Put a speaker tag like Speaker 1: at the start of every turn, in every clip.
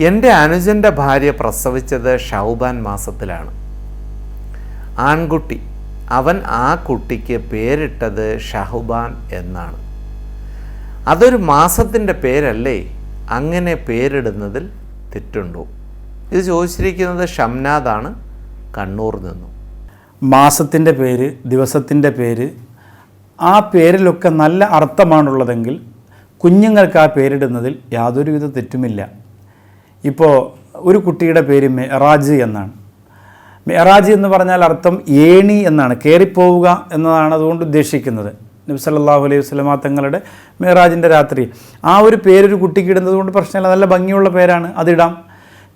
Speaker 1: എൻ്റെ അനുജൻ്റെ ഭാര്യ പ്രസവിച്ചത് ഷൗബാൻ മാസത്തിലാണ്. ആൺകുട്ടി. അവൻ ആ കുട്ടിക്ക് പേരിട്ടത് ഷഹബാൻ എന്നാണ്. അതൊരു മാസത്തിൻ്റെ പേരല്ലേ? അങ്ങനെ പേരിടുന്നതിൽ തെറ്റുണ്ടോ? ഇത് ചോദിച്ചിരിക്കുന്നത് ഷംനാദാണ്, കണ്ണൂർ നിന്നും.
Speaker 2: മാസത്തിൻ്റെ പേര്, ദിവസത്തിൻ്റെ പേര്, ആ പേരിലൊക്കെ നല്ല അർത്ഥമാണുള്ളതെങ്കിൽ കുഞ്ഞുങ്ങൾക്ക് ആ പേരിടുന്നതിൽ യാതൊരുവിധ തെറ്റുമില്ല. ഇപ്പോൾ ഒരു കുട്ടിയുടെ പേര് മെഹറാജ് എന്നാണ്. മെഹറാജ് എന്ന് പറഞ്ഞാൽ അർത്ഥം ഏണി എന്നാണ്, കയറിപ്പോവുക എന്നതാണ് അതുകൊണ്ട് ഉദ്ദേശിക്കുന്നത്. നബി സല്ലല്ലാഹു അലൈഹി വസല്ലമ തങ്ങളുടെ മെഹറാജിൻ്റെ രാത്രി ആ ഒരു പേരൊരു കുട്ടിക്ക് ഇടുന്നത് കൊണ്ട് പ്രശ്നമില്ല, നല്ല ഭംഗിയുള്ള പേരാണ്, അതിടാം.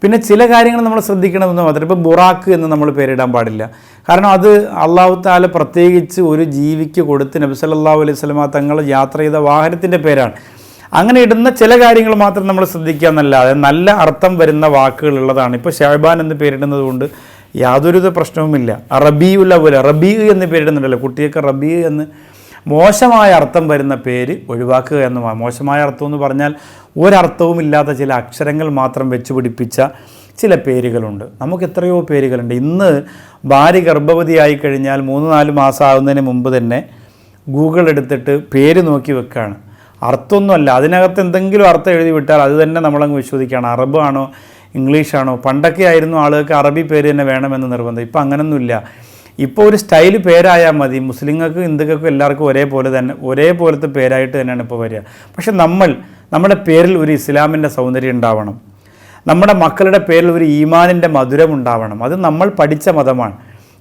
Speaker 2: പിന്നെ ചില കാര്യങ്ങൾ നമ്മൾ ശ്രദ്ധിക്കണമെന്ന് മാത്രം. ഇപ്പോൾ ബുറാക്ക് എന്ന് നമ്മൾ പേരിടാൻ പാടില്ല. കാരണം അത് അള്ളാഹു തആല പ്രത്യേകിച്ച് ഒരു ജീവിക്ക് കൊടുത്ത് നബി സല്ലല്ലാഹു അലൈഹി വസല്ലമ തങ്ങൾ യാത്ര ചെയ്ത വാഹനത്തിൻ്റെ പേരാണ്. അങ്ങനെ ഇടുന്ന ചില കാര്യങ്ങൾ മാത്രം നമ്മൾ ശ്രദ്ധിക്കുക എന്നല്ലാതെ നല്ല അർത്ഥം വരുന്ന വാക്കുകൾ ഉള്ളതാണ്. ഇപ്പോൾ ഷഹബാൻ എന്ന് പേരിടുന്നത് കൊണ്ട് യാതൊരുവിധ പ്രശ്നവുമില്ല. റബീഉൽ അവ്വൽ, റബീ എന്ന് പേരിടുന്നുണ്ടല്ലോ, കുട്ടിയൊക്കെ റബീ എന്ന് മോശമായ അർത്ഥം വരുന്ന പേര് ഒഴിവാക്കുക എന്ന്. മോശമായ അർത്ഥം എന്ന് പറഞ്ഞാൽ ഒരർത്ഥവും ഇല്ലാത്ത ചില അക്ഷരങ്ങൾ മാത്രം വെച്ച് പിടിപ്പിച്ച ചില പേരുകളുണ്ട്. നമുക്ക് എത്രയോ പേരുകളുണ്ട്. ഇന്ന് ഭാര്യ ഗർഭവതിയായി കഴിഞ്ഞാൽ 3-4 മാസം ആകുന്നതിന് മുമ്പ് തന്നെ ഗൂഗിൾ എടുത്തിട്ട് പേര് നോക്കി വെക്കുകയാണ്. അർത്ഥമൊന്നുമല്ല, അതിനകത്ത് എന്തെങ്കിലും അർത്ഥം എഴുതി വിട്ടാൽ അത് തന്നെ നമ്മളങ്ങ് വിശ്വസിക്കുകയാണ്. അറബ് ആണോ ഇംഗ്ലീഷാണോ? പണ്ടൊക്കെ ആയിരുന്നു ആളുകൾക്ക് അറബി പേര് തന്നെ വേണമെന്ന് നിർബന്ധം. ഇപ്പം അങ്ങനൊന്നുമില്ല. ഇപ്പോൾ ഒരു സ്റ്റൈൽ പേരായാൽ മതി. മുസ്ലിങ്ങൾക്ക് ഹിന്ദുക്കൾക്കും എല്ലാവർക്കും ഒരേപോലത്തെ പേരായിട്ട് തന്നെയാണ് ഇപ്പോൾ വരിക. പക്ഷെ നമ്മുടെ പേരിൽ ഒരു ഇസ്ലാമിൻ്റെ സൗന്ദര്യം ഉണ്ടാവണം. നമ്മുടെ മക്കളുടെ പേരിൽ ഒരു ഈമാനിൻ്റെ മധുരം ഉണ്ടാവണം. അത് നമ്മൾ പഠിച്ച മതമാണ്.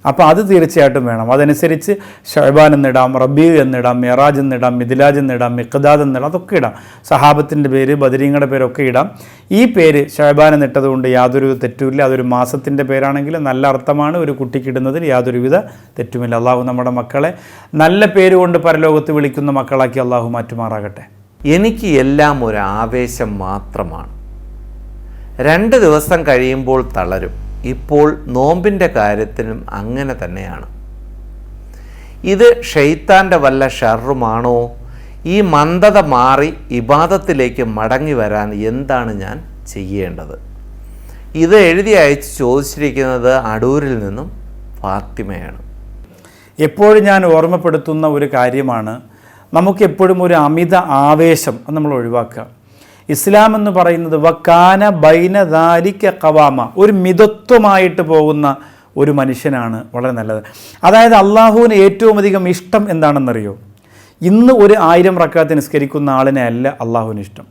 Speaker 2: അപ്പോൾ അത് തീർച്ചയായിട്ടും വേണം. അതനുസരിച്ച് ഷഹബാൻ എന്നിടാം, റബീ എന്നിടാം, മെഹറാജ് എന്നിടാം, മിദ്ലാജ് എന്നിടാം, മിഖ്ദാദ് എന്നിടാം, അതൊക്കെ ഇടാം. സഹാബത്തിൻ്റെ പേര്, ബദരീങ്ങളുടെ പേരൊക്കെ ഇടാം. ഈ പേര് ഷഹബാൻ എന്നിട്ടത് കൊണ്ട് യാതൊരു തെറ്റുമില്ല. അതൊരു മാസത്തിൻ്റെ പേരാണെങ്കിൽ നല്ല അർത്ഥമാണ്. ഒരു കുട്ടിക്കിടുന്നതിൽ യാതൊരുവിധ തെറ്റുമില്ല. അള്ളാഹു നമ്മുടെ മക്കളെ നല്ല പേരുകൊണ്ട് പരലോകത്ത് വിളിക്കുന്ന മക്കളാക്കി അള്ളാഹു മാറ്റുമാറാകട്ടെ.
Speaker 1: എനിക്ക് എല്ലാം ഒരു ആവേശം മാത്രമാണ്. 2 ദിവസം കഴിയുമ്പോൾ തളരും. ഇപ്പോൾ നോമ്പിൻ്റെ കാര്യത്തിനും അങ്ങനെ തന്നെയാണ്. ഇത് ഷെയ്ത്താൻ്റെ വല്ല ഷർറുമാണോ? ഈ മന്ദത മാറി ഇബാദത്തിലേക്ക് മടങ്ങി വരാൻ എന്താണ് ഞാൻ ചെയ്യേണ്ടത്? ഇത് എഴുതി അയച്ച് ചോദിച്ചിരിക്കുന്നത് അടൂരിൽ നിന്നും ഫാത്തിമയാണ്.
Speaker 2: എപ്പോഴും ഞാൻ ഓർമ്മപ്പെടുത്തുന്ന ഒരു കാര്യമാണ്, നമുക്കെപ്പോഴും ഒരു അമിത ആവേശം അത് നമ്മൾ ഒഴിവാക്കുക. ഇസ്ലാം എന്ന് പറയുന്നത് വക്കാന ബൈന ദാലിക ഖവാമ, ഒരു മിതത്വമായിട്ട് പോകുന്ന ഒരു മനുഷ്യനാണ് വളരെ നല്ലത്. അതായത് അള്ളാഹുവിന് ഏറ്റവും അധികം ഇഷ്ടം എന്താണെന്നറിയോ? ഇന്ന് ഒരു 1000 റക്അത്ത് നിസ്കരിക്കുന്ന ആളിനെ അല്ല അള്ളാഹുവിന് ഇഷ്ടം,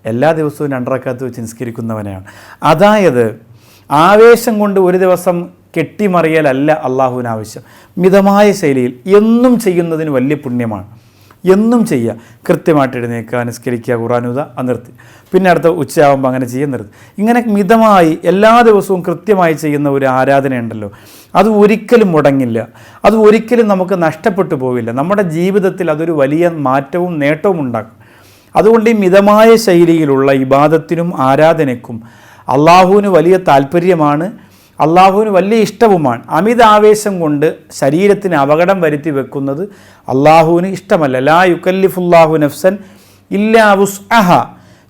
Speaker 2: എല്ലാ ദിവസവും 2 റക്അത്ത് വെച്ച് നിസ്കരിക്കുന്നവനെയാണ്. അതായത് ആവേശം കൊണ്ട് ഒരു ദിവസം കെട്ടിമറിയലല്ല അള്ളാഹുവിന് ആവശ്യം. മിതമായ ശൈലിയിൽ എന്നും ചെയ്യുന്നതിന് വലിയ പുണ്യമാണ്. എന്നും ചെയ്യുക, കൃത്യമായിട്ട് എഴുന്നേൽക്കുക, നിസ്കരിക്കുക, ഖുർആൻ നിർത്തി, പിന്നെ അടുത്ത ഉച്ചയാകുമ്പോൾ അങ്ങനെ ചെയ്യുക, നിർത്തി. ഇങ്ങനെ മിതമായി എല്ലാ ദിവസവും കൃത്യമായി ചെയ്യുന്ന ഒരു ആരാധനയുണ്ടല്ലോ, അത് ഒരിക്കലും മുടങ്ങില്ല, അത് ഒരിക്കലും നമുക്ക് നഷ്ടപ്പെട്ടു പോവില്ല. നമ്മുടെ ജീവിതത്തിൽ അതൊരു വലിയ മാറ്റവും നേട്ടവും ഉണ്ടാക്കും. അതുകൊണ്ട് ഈ മിതമായ ശൈലിയിലുള്ള ഇബാദത്തിനും ആരാധനയ്ക്കും അള്ളാഹുവിന് വലിയ താല്പര്യമാണ്, അള്ളാഹുവിന് വലിയ ഇഷ്ടവുമാണ്. അമിതാവേശം കൊണ്ട് ശരീരത്തിന് അപകടം വരുത്തി വെക്കുന്നത് അള്ളാഹുവിന് ഇഷ്ടമല്ല. ലാ യുകല്ലിഫുല്ലാഹു നഫ്സൻ ഇല്ലാ വുസ്അഹ,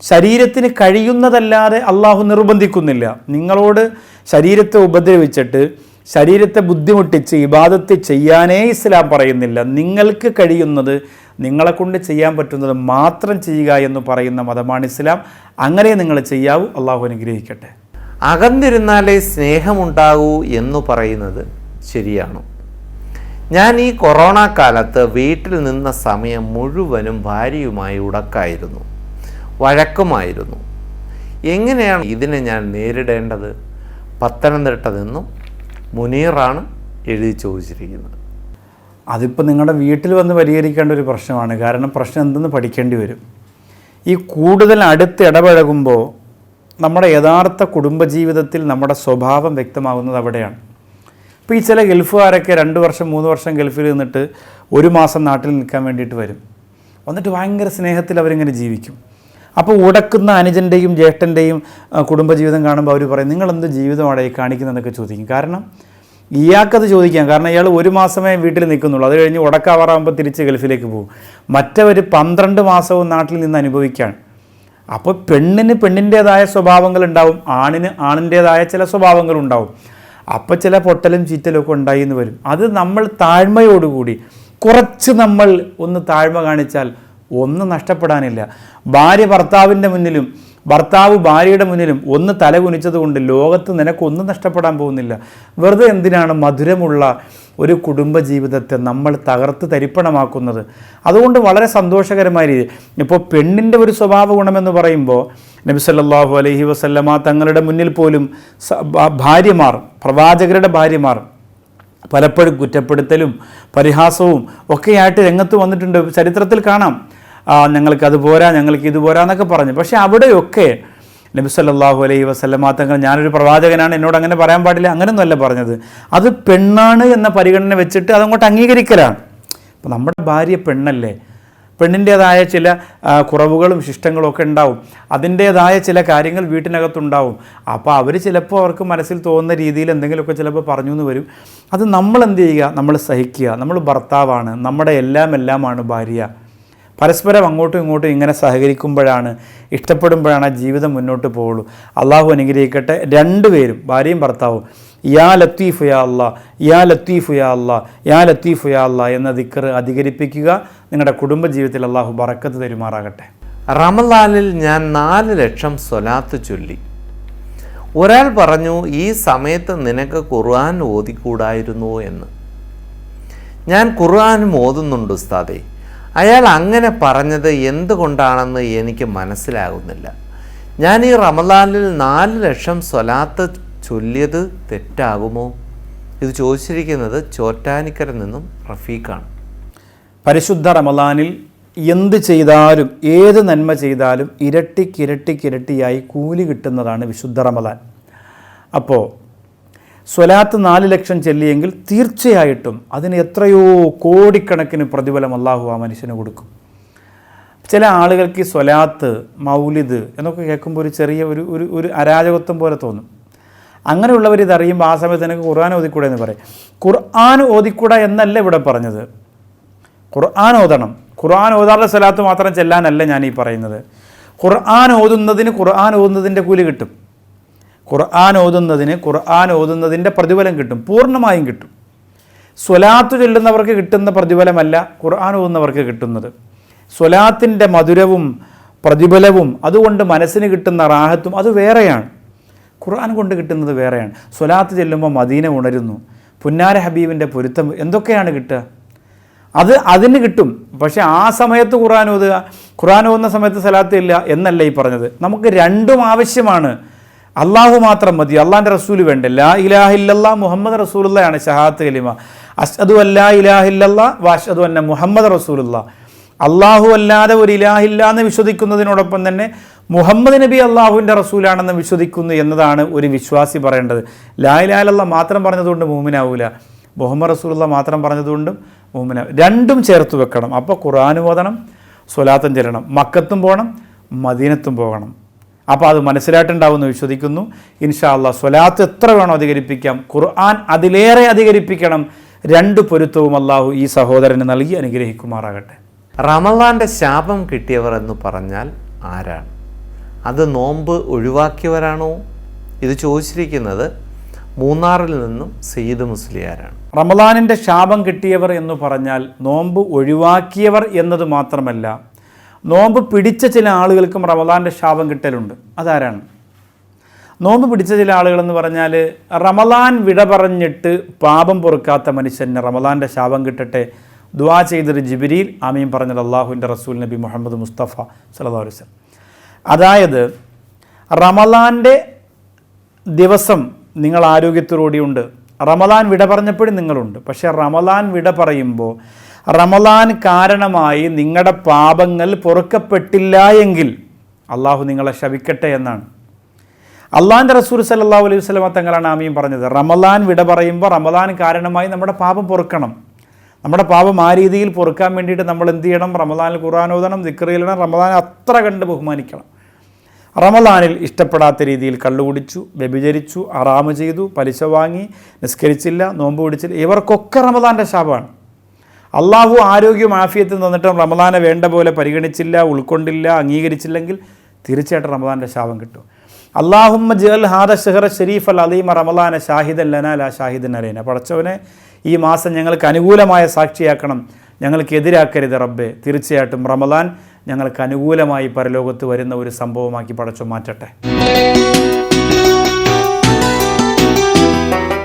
Speaker 2: ശരീരത്തിന് കഴിയുന്നതല്ലാതെ അള്ളാഹു നിർബന്ധിക്കുന്നില്ല. നിങ്ങളോട് ശരീരത്തെ ഉപദ്രവിച്ചിട്ട് ശരീരത്തെ ബുദ്ധിമുട്ടിച്ച് ഇബാദത്ത് ചെയ്യാനേ ഇസ്ലാം പറയുന്നില്ല. നിങ്ങൾക്ക് കഴിയുന്നത്, നിങ്ങളെക്കൊണ്ട് ചെയ്യാൻ പറ്റുന്നത് മാത്രം ചെയ്യുക എന്ന് പറയുന്ന മതമാണ് ഇസ്ലാം. അങ്ങനെ നിങ്ങൾ ചെയ്യാവൂ. അള്ളാഹു അനുഗ്രഹിക്കട്ടെ.
Speaker 1: അകന്നിരുന്നാലേ സ്നേഹമുണ്ടാകൂ എന്ന് പറയുന്നത് ശരിയാണോ? ഞാൻ ഈ കൊറോണ കാലത്ത് വീട്ടിൽ നിന്ന സമയം മുഴുവനും ഭാര്യയുമായി ഉടക്കായിരുന്നു, വഴക്കുമായിരുന്നു. എങ്ങനെയാണ് ഇതിനെ ഞാൻ നേരിടേണ്ടത്? പത്തനംതിട്ട നിന്നും മുനീറാണ് എഴുതി ചോദിച്ചിരിക്കുന്നത്.
Speaker 2: അതിപ്പോൾ നിങ്ങളുടെ വീട്ടിൽ വന്ന് പരിഹരിക്കേണ്ട ഒരു പ്രശ്നമാണ്. കാരണം പ്രശ്നം എന്തെന്ന് പഠിക്കേണ്ടി വരും. ഈ കൂടുതൽ അടുത്ത് ഇടപഴകുമ്പോൾ നമ്മുടെ യഥാർത്ഥ കുടുംബജീവിതത്തിൽ നമ്മുടെ സ്വഭാവം വ്യക്തമാകുന്നത് അവിടെയാണ്. ഇപ്പോൾ ഈ ചില ഗൾഫുകാരൊക്കെ 2 വർഷം 3 വർഷം ഗൾഫിൽ നിന്നിട്ട് 1 മാസം നാട്ടിൽ നിൽക്കാൻ വേണ്ടിയിട്ട് വരും. വന്നിട്ട് ഭയങ്കര സ്നേഹത്തിൽ അവരിങ്ങനെ ജീവിക്കും. അപ്പോൾ ഉടക്കുന്ന അനുജൻ്റെയും ജ്യേഷ്ഠൻ്റെയും കുടുംബജീവിതം കാണുമ്പോൾ അവർ പറയും, നിങ്ങളെന്ത് ജീവിതമാണ് ഈ കാണിക്കുന്നതെന്നൊക്കെ ചോദിക്കും. കാരണം ഇയാൾക്കത് ചോദിക്കാം. കാരണം ഇയാൾ 1 മാസമേ വീട്ടിൽ നിൽക്കുന്നുള്ളൂ, അത് കഴിഞ്ഞ് ഉടക്കാവാറാകുമ്പോൾ തിരിച്ച് ഗൾഫിലേക്ക് പോകും. മറ്റവർ 12 മാസവും നാട്ടിൽ നിന്ന് അനുഭവിക്കുകയാണ്. അപ്പോൾ പെണ്ണിന് പെണ്ണിൻ്റേതായ സ്വഭാവങ്ങളുണ്ടാവും, ആണിന് ആണിൻ്റേതായ ചില സ്വഭാവങ്ങളുണ്ടാവും. അപ്പോൾ ചില പൊട്ടലും ചീറ്റലും ഒക്കെ ഉണ്ടായി എന്ന് വരും. അത് നമ്മൾ താഴ്മയോടുകൂടി കുറച്ച് നമ്മൾ ഒന്ന് താഴ്മ കാണിച്ചാൽ ഒന്നും നഷ്ടപ്പെടാനില്ല. ഭാര്യ ഭർത്താവിൻ്റെ മുന്നിലും ഭർത്താവ് ഭാര്യയുടെ മുന്നിലും ഒന്ന് തല കുനിച്ചത് കൊണ്ട് ലോകത്ത് നിനക്കൊന്നും നഷ്ടപ്പെടാൻ പോകുന്നില്ല. വെറുതെ എന്തിനാണ് മധുരമുള്ള ഒരു കുടുംബജീവിതത്തെ നമ്മൾ തകർത്ത് തരിപ്പണമാക്കുന്നത്? അതുകൊണ്ട് വളരെ സന്തോഷകരമായ രീതി ഇപ്പോൾ പെണ്ണിൻ്റെ ഒരു സ്വഭാവ ഗുണമെന്ന് പറയുമ്പോൾ നബി സല്ലല്ലാഹു അലൈഹി വസല്ലമ തങ്ങളുടെ മുന്നിൽ പോലും ഭാര്യമാർ, പ്രവാചകരുടെ ഭാര്യമാർ പലപ്പോഴും കുറ്റപ്പെടുത്തലും പരിഹാസവും ഒക്കെയായിട്ട് രംഗത്ത് വന്നിട്ടുണ്ട്. ചരിത്രത്തിൽ കാണാം, ഞങ്ങൾക്കത് പോരാ, ഞങ്ങൾക്ക് ഇത് പോരാ എന്നൊക്കെ പറഞ്ഞു. പക്ഷേ അവിടെയൊക്കെ നബി സല്ലല്ലാഹു അലൈഹി വസല്ലമ തങ്ങൾ, ഞാനൊരു പ്രവാചകനാണ്, എന്നോട് അങ്ങനെ പറയാൻ പാടില്ല, അങ്ങനെയൊന്നുമല്ല പറഞ്ഞത്. അത് പെണ്ണാണ് എന്ന പരിഗണന വെച്ചിട്ട് അതങ്ങോട്ട് അംഗീകരിക്കലാണ്. അപ്പോൾ നമ്മുടെ ഭാര്യ പെണ്ണല്ലേ, പെണ്ണിൻ്റേതായ ചില കുറവുകളും ശിഷ്ടങ്ങളും ഒക്കെ ഉണ്ടാവും, അതിൻ്റേതായ ചില കാര്യങ്ങൾ വീട്ടിനകത്തുണ്ടാവും. അപ്പോൾ അവർ ചിലപ്പോൾ അവർക്ക് മനസ്സിൽ തോന്നുന്ന രീതിയിൽ എന്തെങ്കിലുമൊക്കെ ചിലപ്പോൾ പറഞ്ഞു എന്ന് വരും. അത് നമ്മൾ എന്ത് ചെയ്യുക? നമ്മൾ സഹിക്കുക. നമ്മൾ ഭർത്താവാണ്, നമ്മുടെ എല്ലാമാണ് ഭാര്യ. പരസ്പരം അങ്ങോട്ടും ഇങ്ങോട്ടും ഇങ്ങനെ സഹകരിക്കുമ്പോഴാണ്, ഇഷ്ടപ്പെടുമ്പോഴാണ് ആ ജീവിതം മുന്നോട്ട് പോകുള്ളൂ. അള്ളാഹു അനുഗ്രഹിക്കട്ടെ. രണ്ടുപേരും, ഭാര്യയും ഭർത്താവും, യാ ലത്തീഫ് യാ അല്ലാ, യാ ലത്തീഫ് യാ അല്ലാ, യാ ലത്തീഫ് യാ അല്ലാ എന്ന ദിക്ർ അധികരിപ്പിക്കുക. നിങ്ങളുടെ കുടുംബജീവിതത്തിൽ അള്ളാഹു ബറക്കത്ത് തരുമാറാകട്ടെ.
Speaker 1: റമളാനിൽ ഞാൻ 4 ലക്ഷം സ്വലാത്ത് ചൊല്ലി. ഒരാൾ പറഞ്ഞു, ഈ സമയത്ത് നിനക്ക് ഖുർആൻ ഓതിക്കൂടായിരുന്നോ എന്ന്. ഞാൻ ഖുർആനും ഓതുന്നുണ്ട് ഉസ്താദേ. അയാൾ അങ്ങനെ പറഞ്ഞത് എന്തുകൊണ്ടാണെന്ന് എനിക്ക് മനസ്സിലാകുന്നില്ല. ഞാൻ ഈ റമളാനിൽ 4 ലക്ഷം സ്വലാത്ത് ചൊല്ലിയത് തെറ്റാകുമോ? ഇത് ചോദിച്ചിരിക്കുന്നത് ചോറ്റാനിക്കര നിന്നും റഫീഖാണ്.
Speaker 2: പരിശുദ്ധ റമളാനിൽ എന്ത് ചെയ്താലും, ഏത് നന്മ ചെയ്താലും ഇരട്ടിക്കിരട്ടിയായി കൂലി കിട്ടുന്നതാണ് വിശുദ്ധ റമളാൻ. അപ്പോൾ സ്വലാത്ത് 4 ലക്ഷം ചൊല്ലിയെങ്കിൽ തീർച്ചയായിട്ടും അതിന് എത്രയോ കോടിക്കണക്കിന് പ്രതിഫലം അള്ളാഹു ആ മനുഷ്യന് കൊടുക്കും. ചില ആളുകൾക്ക് ഈ സ്വലാത്ത്, മൗലിദ് എന്നൊക്കെ കേൾക്കുമ്പോൾ ഒരു ചെറിയ ഒരു അരാജകത്വം പോലെ തോന്നും. അങ്ങനെയുള്ളവർ ഇതറിയുമ്പോൾ ആ സമയത്ത് എനിക്ക് ഖുർആൻ ഓതിക്കൂടെ എന്ന് പറയും. ഖുർആൻ ഓതിക്കൂടാ എന്നല്ല ഇവിടെ പറഞ്ഞത്. ഖുർആൻ ഓതണം. ഖുർആൻ ഓതാറുള്ള സ്വലാത്ത് മാത്രം ചെല്ലാനല്ല ഞാൻ ഈ പറയുന്നത്. ഖുർആൻ ഓതുന്നതിൻ്റെ കൂലി കിട്ടും. ഖുർആൻ ഓതുന്നതിൻ്റെ പ്രതിഫലം കിട്ടും, പൂർണ്ണമായും കിട്ടും. സ്വലാത്ത് ചൊല്ലുന്നവർക്ക് കിട്ടുന്ന പ്രതിഫലമല്ല ഖുർആൻ ഓതുന്നവർക്ക് കിട്ടുന്നത്. സ്വലാത്തിൻ്റെ മധുരവും പ്രതിഫലവും അതുകൊണ്ട് മനസ്സിന് കിട്ടുന്ന റാഹത്തും അത് വേറെയാണ്. ഖുർആൻ കൊണ്ട് കിട്ടുന്നത് വേറെയാണ്. സ്വലാത്ത് ചെല്ലുമ്പോൾ മദീന ഉണരുന്നു, പുന്നാര ഹബീബിൻ്റെ പൊരുത്തം, എന്തൊക്കെയാണ് കിട്ടുക? അതിന് കിട്ടും. പക്ഷേ ആ സമയത്ത് ഖുർആൻ ഓതുന്ന സമയത്ത് സ്വലാത്ത് ഇല്ല എന്നല്ല ഈ പറഞ്ഞത്. നമുക്ക് രണ്ടും ആവശ്യമാണ്. അള്ളാഹു മാത്രം മതി, അള്ളാഹിൻ്റെ റസൂൽ വേണ്ട. ലാ ഇലാഹ ഇല്ലല്ലാ മുഹമ്മദ് റസൂലുള്ളാഹയാണ് ഷഹാദത്ത് കലിമ. അഷ്ഹദു അല്ലാ ഇലാഹ ഇല്ലല്ലാ വഅഷ്ഹദു അന്ന മുഹമ്മദ് റസൂലുള്ളാഹ്. അള്ളാഹു അല്ലാതെ ഒരു ഇലാഹില്ല എന്ന് വിശ്വസിക്കുന്നതിനോടൊപ്പം തന്നെ മുഹമ്മദ് നബി അള്ളാഹുവിൻ്റെ റസൂലാണെന്ന് വിശ്വസിക്കുന്നു എന്നതാണ് ഒരു വിശ്വാസി പറയേണ്ടത്. ലാ ഇലാഹ ഇല്ലല്ലാ മാത്രം പറഞ്ഞതുകൊണ്ട് മുഅ്മിനാവൂല, മുഹമ്മദ് റസൂലുള്ളാഹ് മാത്രം പറഞ്ഞതുകൊണ്ടും മുഅ്മിനാവും. രണ്ടും ചേർത്ത് വെക്കണം. അപ്പോൾ ഖുർആൻ ഓതണം, സ്വലാത്തും ചെല്ലണം, മക്കത്തും പോകണം, മദീനത്തും പോകണം. അപ്പോൾ അത് മനസ്സിലായിട്ടുണ്ടാവുമെന്ന് വിശ്വസിക്കുന്നു. ഇൻഷാ അല്ലാഹ് സ്വലാത്ത് എത്ര വേണോ അധികരിപ്പിക്കാം, ഖുർആൻ അതിലേറെ അധികരിപ്പിക്കണം. രണ്ട് പൊരുത്തവും അള്ളാഹു ഈ സഹോദരന് നൽകി അനുഗ്രഹിക്കുമാറാകട്ടെ.
Speaker 1: റമളാൻ്റെ ശാപം കിട്ടിയവർ എന്ന് പറഞ്ഞാൽ ആരാണ്? അത് നോമ്പ് ഒഴിവാക്കിയവരാണോ? ഇത് ചോദിച്ചിരിക്കുന്നത് മൂന്നാറിൽ നിന്നും സയ്യിദ് മുസ്ലിയാരാണ്.
Speaker 2: റമളാനിൻ്റെ ശാപം കിട്ടിയവർ എന്ന് പറഞ്ഞാൽ നോമ്പ് ഒഴിവാക്കിയവർ എന്നത് മാത്രമല്ല, നോമ്പ് പിടിച്ച ചില ആളുകൾക്കും റമളാൻ്റെ ശാപം കിട്ടലുണ്ട്. അതാരാണ്? നോമ്പ് പിടിച്ച ചില ആളുകളെന്ന് പറഞ്ഞാൽ റമളാൻ വിട പറഞ്ഞിട്ട് പാപം പൊറുക്കാത്ത മനുഷ്യന് റമളാൻ്റെ ശാപം കിട്ടട്ടെ ദുആ ചെയ്തൊരു ജിബ്രീൽ ആമീൻ പറഞ്ഞത് അള്ളാഹുവിൻ്റെ റസൂൽ നബി മുഹമ്മദ് മുസ്തഫ സല്ലല്ലാഹു അലൈഹി വസല്ലം. അതായത് റമളാൻ്റെ ദിവസം നിങ്ങൾ ആരോഗ്യത്തോടെയുണ്ട്, റമളാൻ വിട പറഞ്ഞപ്പോഴും നിങ്ങളുണ്ട്. പക്ഷേ റമളാൻ വിട പറയുമ്പോൾ റമളാൻ കാരണമായി നിങ്ങളുടെ പാപങ്ങൾ പൊറുക്കപ്പെട്ടില്ല എങ്കിൽ അള്ളാഹു നിങ്ങളെ ശപിക്കട്ടെ എന്നാണ്. അള്ളാഹിൻ്റെ റസൂൽ സല്ലല്ലാഹു അലൈഹി വസല്ലം തങ്ങളാണ് ആമീൻ പറഞ്ഞത്. റമളാൻ വിട പറയുമ്പോൾ റമളാൻ കാരണമായി നമ്മുടെ പാപം പൊറുക്കണം. നമ്മുടെ പാപം ആ രീതിയിൽ പൊറുക്കാൻ വേണ്ടിയിട്ട് നമ്മൾ എന്ത് ചെയ്യണം? റമളാനിൽ ഖുർആൻ ഓതണം, ദിക്ർ ചെയ്യണം, റമളാൻ അത്ര കണ്ട് ബഹുമാനിക്കണം. റമളാനിൽ ഇഷ്ടപ്പെടാത്ത രീതിയിൽ കള്ളുകുടിച്ചു, വ്യഭിചരിച്ചു, ഹറാമ് ചെയ്തു, പലിശ വാങ്ങി, നിസ്കരിച്ചില്ല, നോമ്പ് പിടിച്ചില്ല, ഇവർക്കൊക്കെ റമളാൻ്റെ ശാപമാണ്. അള്ളാഹു ആരോഗ്യം ആഫിയത്ത് തന്നിട്ടും റമളാനെ വേണ്ട പോലെ പരിഗണിച്ചില്ല, ഉൾക്കൊണ്ടില്ല, അംഗീകരിച്ചില്ലെങ്കിൽ തീർച്ചയായിട്ടും റമദാൻ്റെ ശാപം കിട്ടും. അല്ലാഹുമ്മ ജഅൽ ഹാദ ഷഹറ ഷരീഫ് അൽ അലീമ റമളാന ഷാഹിദൻ ലനാ ലാ ഷാഹിദൻ അലൈന. പടച്ചവനെ, ഈ മാസം ഞങ്ങൾക്ക് അനുകൂലമായ സാക്ഷിയാക്കണം, ഞങ്ങൾക്ക് എതിരാക്കരുത് റബ്ബേ. തീർച്ചയായിട്ടും റമളാൻ ഞങ്ങൾക്ക് അനുകൂലമായി പരലോകത്ത് വരുന്ന ഒരു സംഭവമാക്കി പടച്ചവൻ മാറ്റട്ടെ.